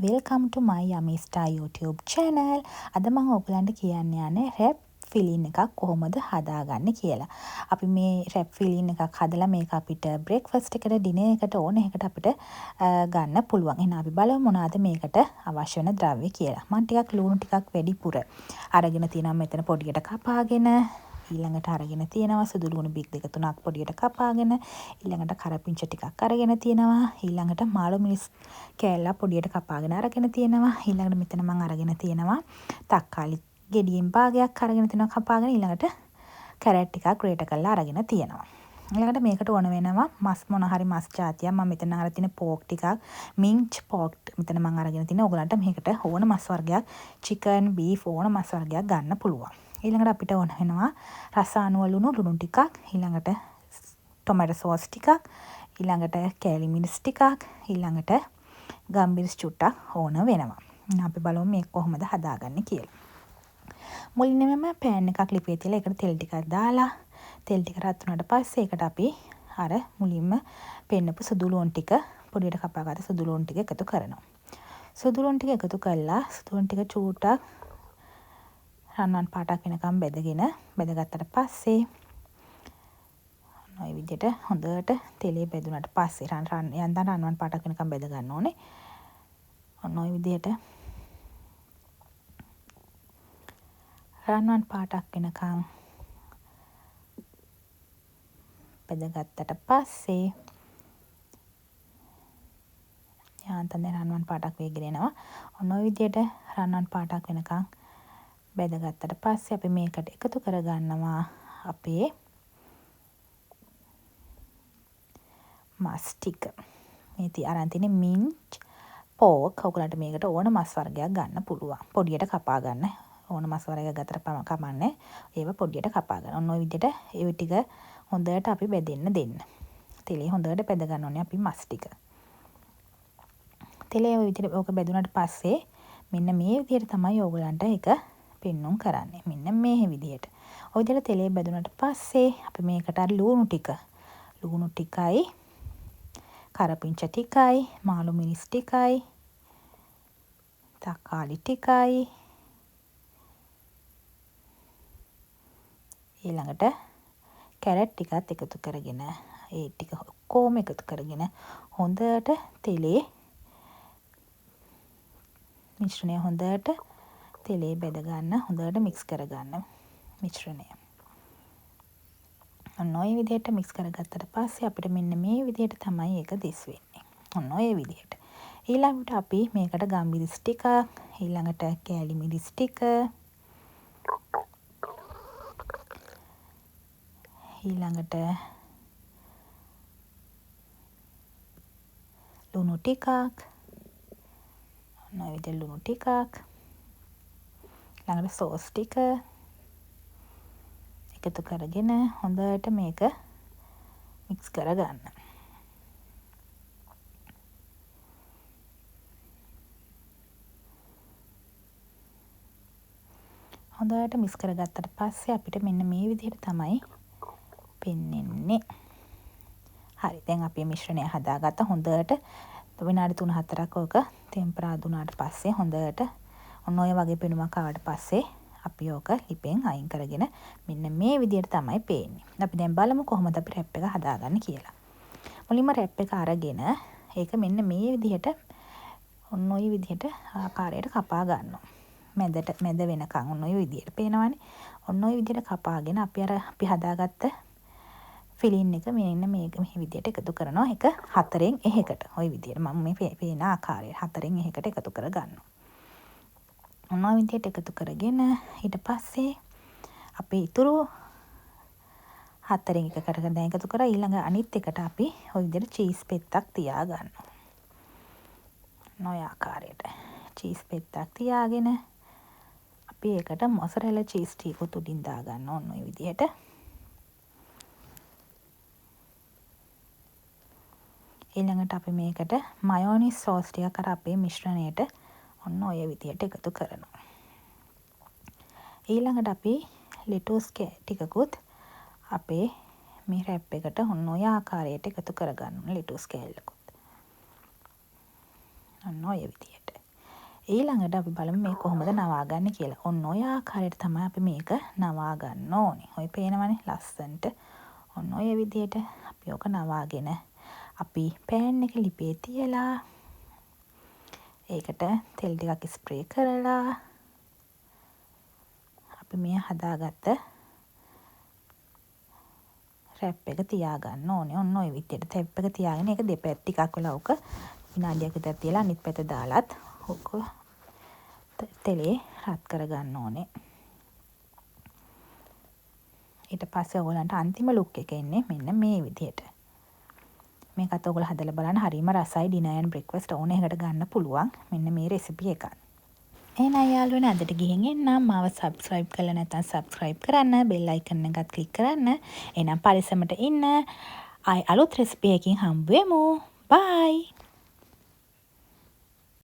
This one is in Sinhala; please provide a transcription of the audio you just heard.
welcome to my Yummy Star YouTube channel. අද මම ඔයගලන්ට කියන්න යන්නේ රැප් ෆිලින් එකක් කොහොමද හදාගන්නේ කියලා. අපි මේ රැප් ෆිලින් එකක් හදලා මේක අපිට බ්‍රේක්ෆාස්ට් එකට ඩිනර් එකට ඕන එකකට අපිට ගන්න පුළුවන්. එහෙනම් අපි බලමු මොනවාද මේකට අවශ්‍ය වෙන ද්‍රව්‍ය කියලා. මම ටිකක් ලුණු ටිකක් වැඩිපුර අරගෙන තියෙනවා මෙතන පොඩියට කපාගෙන. ඊළඟට අරගෙන තියෙනවා සුදු ලුණු බික් දෙක තුනක් පොඩියට කපාගෙන, ඊළඟට කරපිංච ටිකක් අරගෙන තියෙනවා, ඊළඟට මාළු මිරිස් කෑල්ලක් පොඩියට කපාගෙන අරගෙන තියෙනවා, ඊළඟට මෙතන මම අරගෙන තියෙනවා තක්කාලි ගෙඩියෙන් භාගයක් අරගෙන තියෙනවා කපාගෙන, ඊළඟට කැරට් ටිකක් ග්‍රේට් කරලා අරගෙන තියෙනවා. ඊළඟට මේකට ඕන වෙනවා මස් මොන හරි මස් జాතියක්. මම මෙතන අරගෙන තියෙන පෝක් ටිකක්, මින්ච් පෝක් මෙතන මම අරගෙන තියෙනවා. ඔයගලන්ට මේකට ඕන මස් වර්ගයක්, චිකන්, බීෆ් ඕන මස් වර්ගයක් ගන්න පුළුවන්. ඊළඟට අපිට ඕන වෙනවා රස අනුව ලුණු ටිකක්, ඊළඟට ටොමැටෝ සෝස් ටිකක්, ඊළඟට කෑලි මිරිස් ටිකක්, ඊළඟට ගම්මිරිස් චුට්ටක් ඕන වෙනවා. අපි බලමු මේක කොහොමද හදාගන්නේ කියලා. මුලින්ම මම පෑන් එකක් ලිපේ තියලා ඒකට තෙල් ටිකක් දාලා, තෙල් ටික රත් වුණාට පස්සේ ඒකට අපි අර මුලින්ම පෙන්නපු සුදු ලුණු ටික පොඩියට කපාගත්ත සුදු ලුණු ටික එකතු කරනවා. සුදු ලුණු ටික එකතු කළා සුදු ලුණු ටික චූටක් රන්වන් පාටක් වෙනකම් බෙදගත්තට පස්සේ ඔය විදිහට හොඳට තෙලේ බෙදුනට පස්සේ යන්තම් රන්වන් පාටක් වෙනකම් බෙද ගන්න ඕනේ. ඔන්න ඔය විදිහට රන්වන් පාටක් වෙනකම් බෙදගත්තට පස්සේ යන්තම් රන්වන් පාටක් වේගෙන එනවා. ඔන්න ඔය විදිහට රන්වන් පාටක් වෙනකම් බෙදගත්තට පස්සේ අපි මේකට එකතු කරගන්නවා අපේ මස් ටික. මේ අරන් තියෙන මින්ච් පෝක්. ඔයගලන්ට මේකට ඕන මස් වර්ගයක් ගන්න පුළුවන්. පොඩියට කපා ගන්න. ඕන මස් වර්ගයක් ගත්තට කමන්නේ. ඒව පොඩියට කපා ගන්න. ඔන්න ඔය විදිහට ඒ ටික හොඳට අපි බෙදෙන්න දෙන්න. තෙලේ හොඳට බෙද ගන්න ඕනේ අපි මස් ටික. තෙලේ ඔය විදිහට ඕක බෙදුනට පස්සේ මෙන්න මේ විදිහට තමයි ඔයගලන්ට ඒක පෙන්නුම් කරන්නේ. මෙන්න මේ විදිහට. ඔය විදිහට තෙලේ බැදුනට පස්සේ අපි මේකට අර ලුණු ටිකයි, කරපිංච ටිකයි, මාළු මිරිස් ටිකයි, තක්කාලි ටිකයි, ඊළඟට කැරට් ටිකත් එකතු කරගෙන ඒ ටික ඔක්කොම එකතු කරගෙන හොඳට තෙලේ මිශ්‍රණය හොඳට තෙලේ බෙද ගන්න, හොඳට මික්ස් කරගන්න මිශ්‍රණය. ඔන්න ඔය විදිහට මික්ස් කරගත්තට පස්සේ අපිට මෙන්න මේ විදිහට තමයි ඒක දිස් වෙන්නේ. ඔන්න ඔය විදිහට. ඊළඟට අපි මේකට ගම්මිරිස් ටික, ඊළඟට කෑලි මිරිස් ටික, ඊළඟට ලුණු ටිකක්, ඔන්න ඔය විදිහට ලුණු ටිකක්, ඊළඟට සෝස් ටික එකතු කරගෙන හොඳට මේක මික්ස් කරගන්න. හොඳට මික්ස් කරගත්තට පස්සේ අපිට මෙන්න මේ විදිහට තමයි පෙන්වෙන්නේ. හරි, දැන් අපි මිශ්‍රණය හදාගත්ත හොඳට විනාඩි 3-4ක් ඕක ටෙම්පරා දුනාට පස්සේ හොඳට ඔන්න ඔය වගේ පෙනුමක් ආවට පස්සේ අපි ඕක ලිපෙන් අයින් කරගෙන මෙන්න මේ විදිහට තමයි පේන්නේ. අපි දැන් බලමු කොහොමද අපි රැප් එක හදාගන්නේ කියලා. මුලින්ම රැප් එක අරගෙන ඒක මෙන්න මේ විදිහට ඔන්න ඔය විදිහට ආකාරයට කපා ගන්නවා. මැද වෙනකන් ඔන්න ඔය විදිහට පේනවනේ. ඔන්න ඔය විදිහට කපාගෙන අපි හදාගත්ත ෆිලින් එක මෙන්න මේ විදිහට එකතු කරනවා. ඒක 4න් එහෙකට. ඔය විදිහට මම මේ පේන ආකාරයට 4න් එහෙකට එකතු කර ගන්නවා. ඔන්න ඔය විදිහට එකතු කරගෙන ඊට පස්සේ අපි ඉතුරු 4න් එකකට දැන් එකතු කරා. ඊළඟ අනිත් එකට අපි ඔය විදිහට චීස් පෙත්තක් තියා ගන්නවා. ඔය ආකාරයට චීස් පෙත්තක් තියාගෙන අපි ඒකට මොසරෙලා චීස් ටිකක් උඩින් දා ගන්න ඕන ඔය විදිහට. ඊළඟට අපි මේකට මයෝනිස් සෝස් ටිකක් අර අපේ මිශ්‍රණයට ඔන්න ඔය විදිහට එකතු කරනවා. ඊළඟට අපි ලෙටුස් ටිකකුත් අපේ මේ රැප් එකට ඔන්න ඔය ආකාරයට එකතු කරගන්න ලෙටුස් කෑල්ලකුත්. ඔන්න ඔය විදිහට. ඊළඟට අපි බලමු මේ කොහොමද නවා ගන්න කියලා. ඔන්න ඔය ආකාරයට තමයි අපි මේක නවා ගන්න ඕනේ. ඔය පේනවනේ ලස්සනට. ඔන්න ඔය විදිහට අපි ඕක නවාගෙන අපි පෑන් එක ලිපේ තියලා ඒකට තෙල් ටිකක් ස්ප්‍රේ කරලා අපි මේ හදාගත්ත රැප් එක තියාගන්න ඕනේ. ඔන්න ඔය විදිහට රැප් එක තියාගෙන ඒක දෙපැත්ත ටිකක් වෙලා ඕක විනාඩියක් විතර තියලා අනිත් පැත්ත දාලත් ඕක තෙලේ රත් කරගන්න ඕනේ. ඊට පස්සේ ඔයගලන්ට අන්තිම ලුක් එක එන්නේ මෙන්න මේ විදිහට. මේකත් ඔයගොල්ලෝ හදලා බලන්න හරිම රසයි ඩිනර් ඇන්ඩ් බ්‍රෙක්ෆාස්ට් ඕන එකකට ගන්න පුළුවන්. මෙන්න මේ රෙසිපි එක. එහෙනම් යාළුවනේ අදට ගිහින් එන්නම්. මාව subscribe කරලා නැත්නම් subscribe කරන්න. bell icon එකත් click කරන්න. එහෙනම් පරිස්සමට ඉන්න. ආයි අලුත් රෙසිපි එකකින් හම්බ වෙමු. bye.